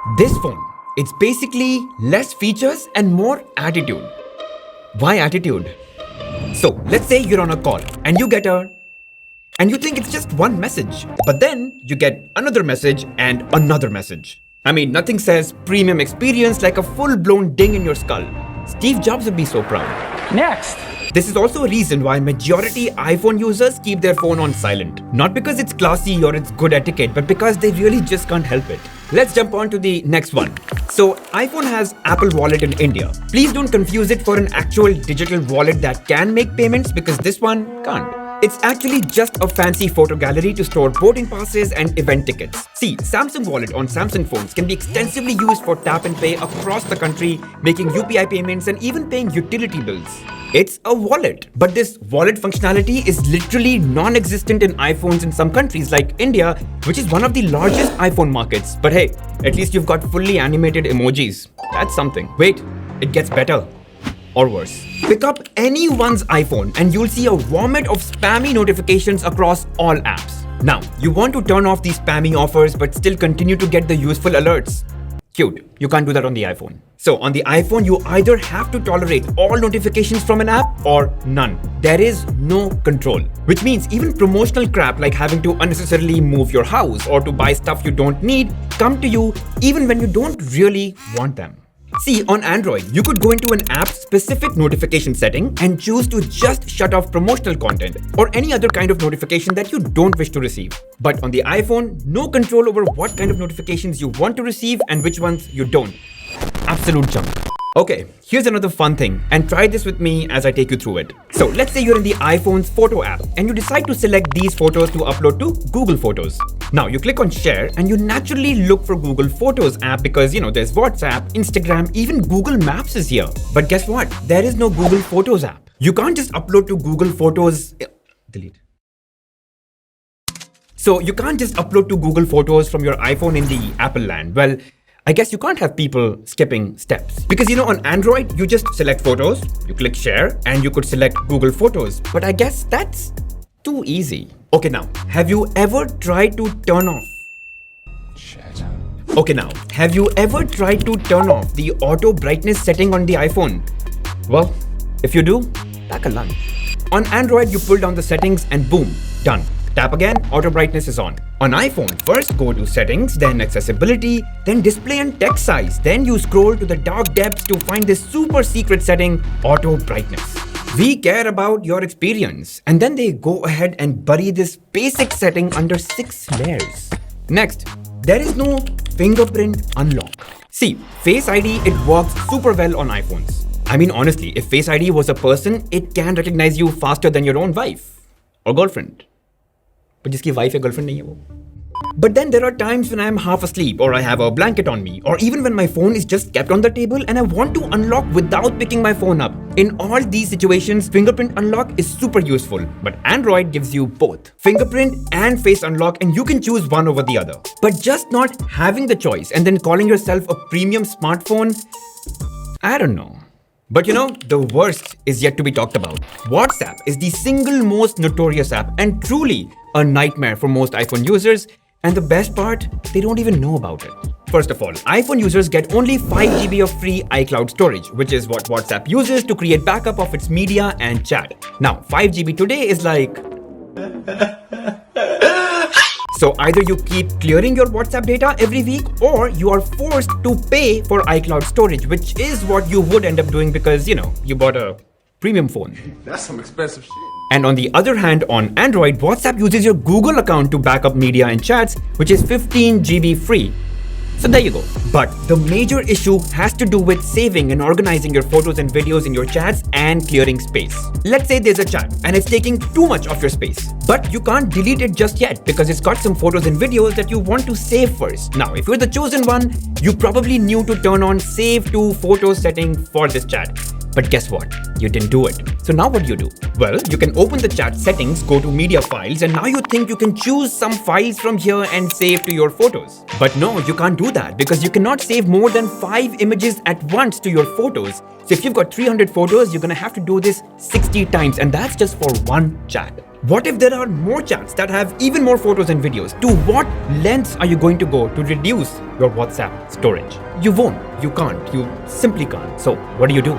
This phone, it's basically less features and more attitude. Why attitude? So let's say you're on a call and you get and you think it's just one message, but then you get another message and another message. I mean, nothing says premium experience like a full-blown ding in your skull. Steve Jobs would be so proud. Next. This is also a reason why majority iPhone users keep their phone on silent. Not because it's classy or it's good etiquette, but because they really just can't help it. Let's jump on to the next one. So iPhone has Apple Wallet in India. Please don't confuse it for an actual digital wallet that can make payments, because this one can't. It's actually just a fancy photo gallery to store boarding passes and event tickets. See, Samsung Wallet on Samsung phones can be extensively used for tap and pay across the country, making UPI payments and even paying utility bills. It's a wallet, but this wallet functionality is literally non-existent in iPhones in some countries like India, which is one of the largest iPhone markets. But hey, at least you've got fully animated emojis. That's something. Wait, it gets better. Or worse. Pick up anyone's iPhone and you'll see a vomit of spammy notifications across all apps. Now, you want to turn off these spammy offers but still continue to get the useful alerts. Cute. You can't do that on the iPhone. So on the iPhone, you either have to tolerate all notifications from an app or none. There is no control. Which means even promotional crap like having to unnecessarily move your house or to buy stuff you don't need come to you even when you don't really want them. See, on Android, you could go into an app-specific notification setting and choose to just shut off promotional content or any other kind of notification that you don't wish to receive. But on the iPhone, no control over what kind of notifications you want to receive and which ones you don't. Absolute junk. Okay, here's another fun thing, and try this with me as I take you through it. So let's say you're in the iPhone's photo app and you decide to select these photos to upload to Google Photos. Now you click on share and you naturally look for Google Photos app because there's WhatsApp, Instagram, even Google Maps is here. But guess what? There is no Google Photos app. You can't just upload to Google Photos. Delete. So you can't just upload to Google Photos from your iPhone in the Apple land. Well, I guess you can't have people skipping steps. Because on Android, you just select photos, you click share, and you could select Google Photos. But I guess that's too easy. Okay, now, have you ever tried to turn off? Shit. Okay, now, have you ever tried to turn off the auto brightness setting on the iPhone? Well, if you do, pack a lunch. On Android, you pull down the settings and boom, done. Tap again, auto brightness is on. On iPhone, first go to settings, then accessibility, then display and text size. Then you scroll to the dark depths to find this super secret setting, auto brightness. We care about your experience. And then they go ahead and bury this basic setting under 6 layers. Next, there is no fingerprint unlock. See, Face ID, it works super well on iPhones. I mean, honestly, if Face ID was a person, it can recognize you faster than your own wife or girlfriend. But जिसकी wife या girlfriend नहीं है वो. But then there are times when I am half asleep or I have a blanket on me, or even when my phone is just kept on the table and I want to unlock without picking my phone up. In all these situations, fingerprint unlock is super useful, but Android gives you both fingerprint and face unlock, and you can choose one over the other. But just not having the choice and then calling yourself a premium smartphone, I don't know. But the worst is yet to be talked about. WhatsApp is the single most notorious app and truly a nightmare for most iPhone users. And the best part, they don't even know about it. First of all, iPhone users get only 5 GB of free iCloud storage, which is what WhatsApp uses to create backup of its media and chat. Now, 5 GB today is like... So either you keep clearing your WhatsApp data every week, or you are forced to pay for iCloud storage, which is what you would end up doing because, you bought a premium phone. That's some expensive shit. And on the other hand, on Android, WhatsApp uses your Google account to back up media and chats, which is 15 GB free. So there you go. But the major issue has to do with saving and organizing your photos and videos in your chats and clearing space. Let's say there's a chat and it's taking too much of your space, but you can't delete it just yet because it's got some photos and videos that you want to save first. Now, if you're the chosen one, you probably knew to turn on Save to Photos setting for this chat. But guess what? You didn't do it. So now what do you do? Well, you can open the chat settings, go to media files, and now you think you can choose some files from here and save to your photos. But no, you can't do that because you cannot save more than 5 images at once to your photos. So if you've got 300 photos, you're gonna have to do this 60 times, and that's just for one chat. What if there are more chats that have even more photos and videos? To what lengths are you going to go to reduce your WhatsApp storage? You won't, you can't, you simply can't. So what do you do?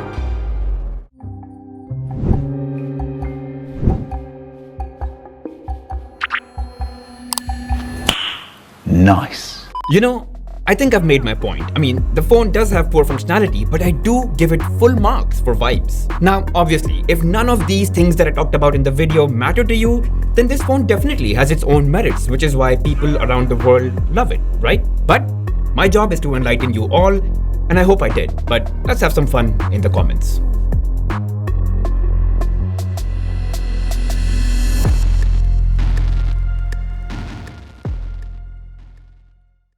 Nice. You know, I think I've made my point. I mean, the phone does have poor functionality, but I do give it full marks for vibes. Now, obviously, if none of these things that I talked about in the video matter to you, then this phone definitely has its own merits, which is why people around the world love it, right? But my job is to enlighten you all, and I hope I did. But let's have some fun in the comments.